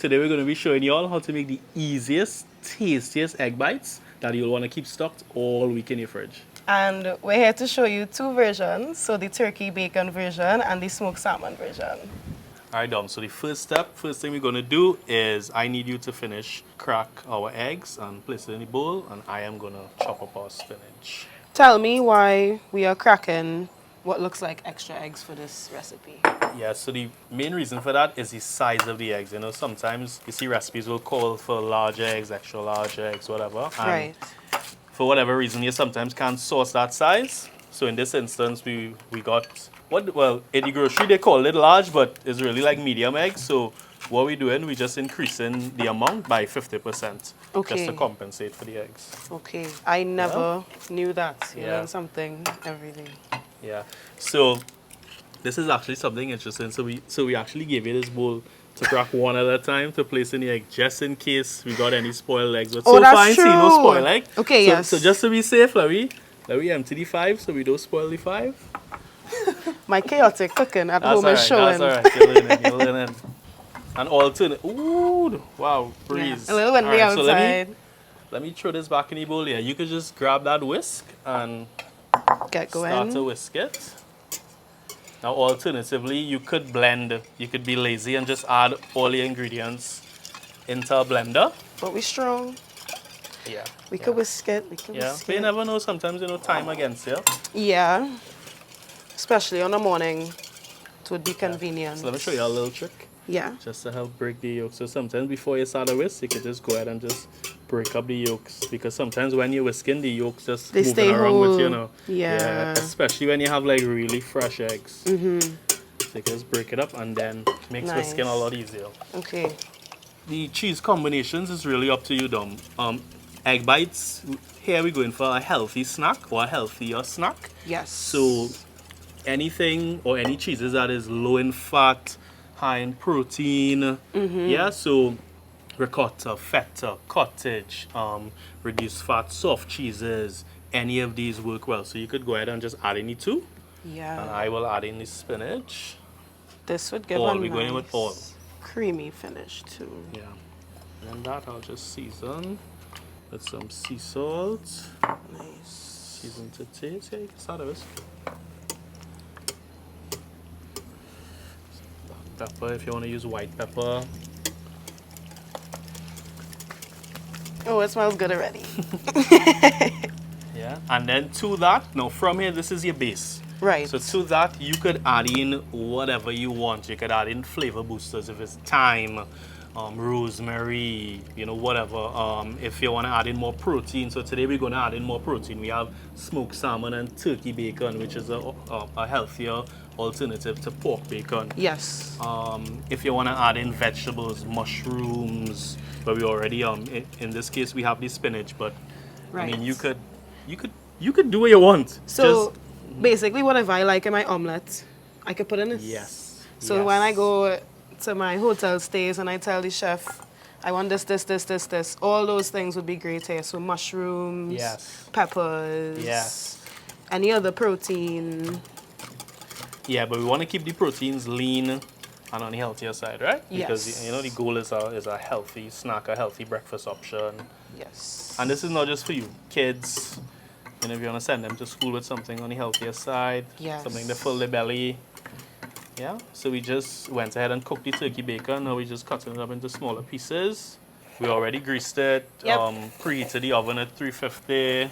Today we're going to be showing you all how to make the easiest, tastiest egg bites that you'll want to keep stocked all week in your fridge. And we're here to show you two versions, so the turkey bacon version and the smoked salmon version. Alright Dom, so the first thing we're going to do is I need you to crack our eggs and place it in the bowl, and I am going to chop up our spinach. Tell me why we are cracking what looks like extra eggs for this recipe. Yeah, so the main reason for that is the size of the eggs. You know, sometimes you see recipes will call for large eggs, extra large eggs, whatever. And Right. for whatever reason, you sometimes can't source that size. So in this instance, we got, well, in the grocery they call it large, but it's really like medium eggs. So what we're doing, we're just increasing the amount by 50%. Okay. Just to compensate for the eggs. Okay, I never knew that. You Yeah. learn something every day. Yeah. So this is actually something interesting. So we actually gave you this bowl to crack one at a time to place in the egg, just in case we got any spoiled eggs. But Oh, so that's far, I see no true. spoiled egg. Okay, so, yes. So just to be safe, let me empty the 5 so we don't spoil the 5. My chaotic cooking at That's home is showing. That's all right. You're learning. And alternate. Ooh, wow, breeze. Yeah, a little windy All right, so outside. let me throw this back in the bowl here. You could just grab that whisk and Get going. start to whisk it. Now, alternatively, you could blend. You could be lazy and just add all the ingredients into a blender. But we strong. Yeah. We could whisk it. We could Yeah, whisk but you it. never know. Sometimes, time against you. Yeah. Especially on the morning, it would be convenient. So let me show you a little trick. Yeah. Just to help break the yolks. So sometimes before you start a whisk, you could just go ahead and just break up the yolks. Because sometimes when you're whisking, the yolks just They moving stay around with you whole. know. Yeah. Especially when you have like really fresh eggs. Mm-hmm. So you can just break it up and then makes Nice. whisking a lot easier. Okay. The cheese combinations is really up to you, Dom. Egg bites, here we're going for a healthy snack or a healthier snack. Yes. So anything or any cheeses that is low in fat, high in protein. Yeah, so ricotta, feta, cottage, reduced fat, soft cheeses, any of these work well. So you could go ahead and just add any two. Yeah. And I will add in the spinach. This would give All, a we're going in with all. nice creamy finish too. Yeah. And then that I'll just season with some sea salt. Nice. Season to taste. Yeah, you can start with black pepper if you want to use white pepper. Oh, it smells good already. Yeah. And then to that, now from here, this is your base. Right. So to that, you could add in whatever you want. You could add in flavor boosters if it's thyme, rosemary, whatever. If you want to add in more protein. So today we're going to add in more protein. We have smoked salmon and turkey bacon, which is a healthier alternative to pork bacon. Yes. If you want to add in vegetables, mushrooms, but we already in this case we have the spinach. But Right. I mean, you could do what you want. So basically, whatever I like in my omelette, I could put in this. Yes. So Yes. when I go to my hotel stays and I tell the chef, I want this, all those things would be great here. So mushrooms, Yes. peppers, Yes. any other protein. Yeah, but we want to keep the proteins lean and on the healthier side, right? Because Yes. the goal is a healthy snack, a healthy breakfast option. Yes. And this is not just for you, kids. If you want to send them to school with something on the healthier side, Yes. something to fill their belly. Yeah, so we just went ahead and cooked the turkey bacon. Now we just cutting it up into smaller pieces. We already greased it, Yep. preheated the oven at 350.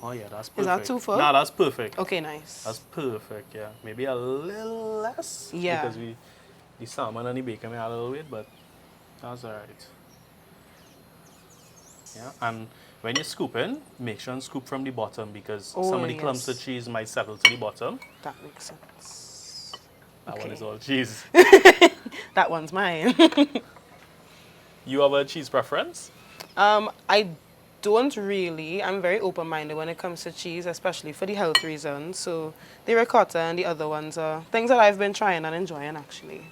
Oh yeah, that's perfect. Is that too full? Nah, that's perfect. Okay, nice. That's perfect, yeah. Maybe a little less. Yeah. Because the salmon and the bacon may add a little bit, but that's alright. Yeah, and when you're scooping, make sure and scoop from the bottom because some of the clumps of cheese might settle to the bottom. That makes sense. That one Okay. is all cheese. That one's mine. You have a cheese preference? I don't really. I'm very open-minded when it comes to cheese, especially for the health reasons. So the ricotta and the other ones are things that I've been trying and enjoying, actually.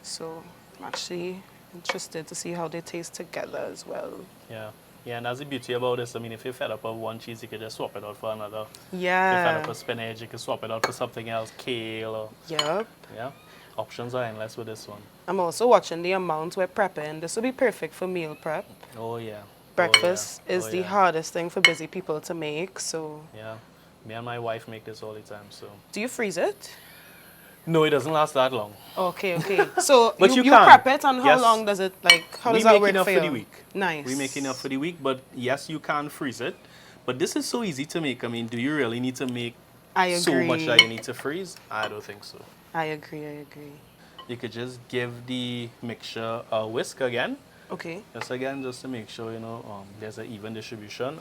So I'm actually interested to see how they taste together as well. Yeah. Yeah, and that's the beauty about this. I mean, if you're fed up with one cheese, you could just swap it out for another. If you're fed Yeah. up with spinach, you can swap it out for something else, kale or... Yep. Yeah. Options are endless with this one. I'm also watching the amount we're prepping. This will be perfect for meal prep. Oh yeah. Breakfast Oh, yeah. is the hardest thing for busy people to make, so... Yeah. Me and my wife make this all the time, so. Do you freeze it? No, it doesn't last that long. Okay, okay. So But you you can. prep it, and how Yes. long does it, like, how We does that make work enough for for you? the week. Nice. We make enough for the week, but yes, you can freeze it. But this is so easy to make. I mean, do you really need to make so much that you need to freeze? I don't think so. I agree, I agree. You could just give the mixture a whisk again. Okay. Just to make sure, there's an even distribution.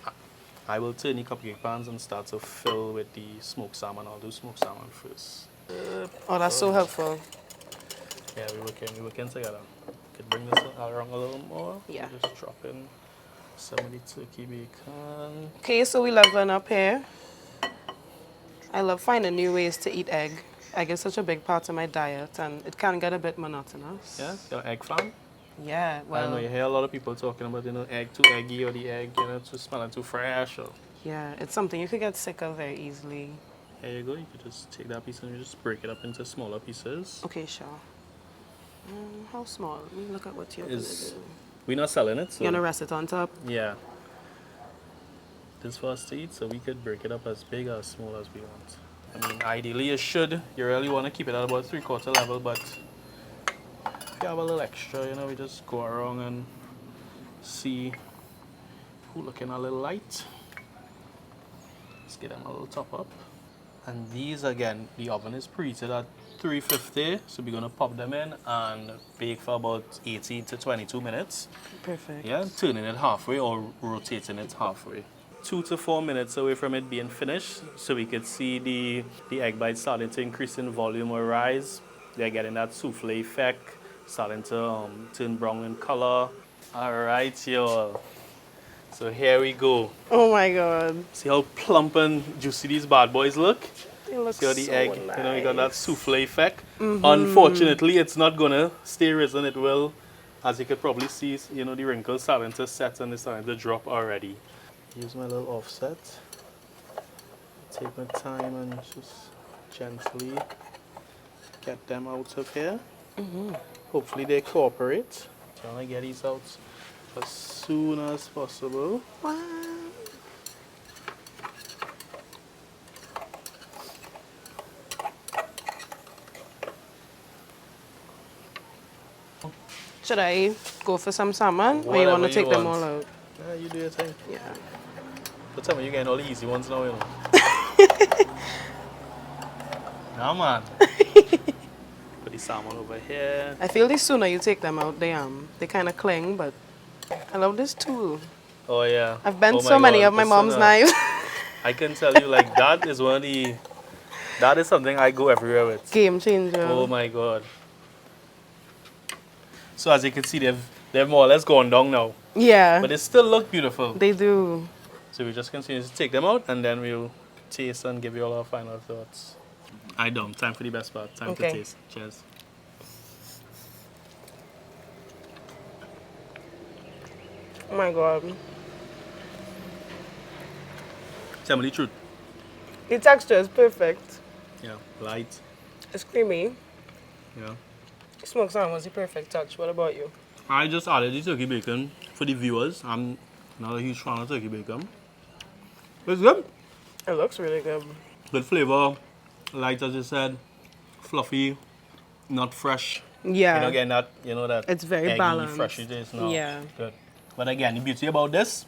I will turn the cupcake pans and start to fill with the smoked salmon. I'll do smoked salmon first. Oh, that's so helpful. Yeah, we're working together. Could bring this around a little more. Yeah. Just drop in some of the turkey bacon. Okay, so we leveling up here. I love finding new ways to eat egg. Egg is such a big part of my diet, and it can get a bit monotonous. Yeah, your egg flan. Yeah, well... I know you hear a lot of people talking about, egg too eggy or the egg, too smelling too fresh. Or... Yeah, it's something you could get sick of very easily. Here you go. You could just take that piece and you just break it up into smaller pieces. Okay, sure. How small? Let me look at what you're going to do. We're not selling it, so... You're going to rest it on top? Yeah. This for us to eat, so we could break it up as big or as small as we want. I mean, ideally you really want to keep it at about 3/4 level, but if you have a little extra, we just go around and see who looking a little light. Let's get them a little top up. And these, again, the oven is preheated at 350, so we're going to pop them in and bake for about 18 to 22 minutes. Perfect. Yeah, turning it halfway or rotating it halfway. 2 to 4 minutes away from it being finished, so we could see the egg bites starting to increase in volume or rise. They're getting that souffle effect, starting to turn brown in color. All right, y'all. So here we go. Oh my God. See how plump and juicy these bad boys look? They look See how the so egg, nice. you got that souffle effect. Unfortunately, it's not gonna stay risen. It will, as you could probably see, the wrinkles starting to set and they're starting to drop already. Use my little offset. Take my time and just gently get them out of here. Hopefully they cooperate. Trying to get these out as soon as possible. Wow. Should I go for some salmon, or you want to take them all out? Yeah, you do your thing. Yeah. But tell me, you're getting all the easy ones now, Nah, man. Put the salmon over here. I feel the sooner you take them out, they kind of cling, but I love this tool. Oh, yeah. I've bent Oh so many God, of my listen, mom's knives. I can tell you, that is that is something I go everywhere with. Game changer. Oh, my God. So as you can see, they've more or less gone down now. Yeah. But they still look beautiful. They do. So we just continue to take them out and then we'll taste and give you all our final thoughts. I done. Time for the best part. Time to taste. Cheers. Oh my God. Tell me the truth. The texture is perfect. Yeah, light. It's creamy. Yeah. Smoked salmon was the perfect touch. What about you? I just added the turkey bacon for the viewers. I'm not a huge fan of turkey bacon. It's good. It looks really good. Good flavor. Light, as you said. Fluffy. Not fresh. Yeah. You're not getting that, that It's very eggy, balanced. freshy taste. No. Yeah. Good. But again, the beauty about this,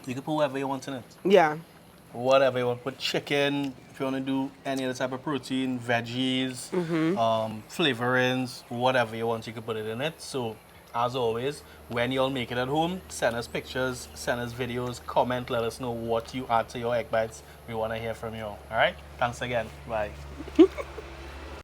you can put whatever you want in it. Yeah. Whatever you want. Put chicken, if you want to do any other type of protein, veggies, flavorings, whatever you want, you can put it in it. So, as always, when you all make it at home, send us pictures, send us videos, comment, let us know what you add to your egg bites. We want to hear from you all. All right? Thanks again. Bye.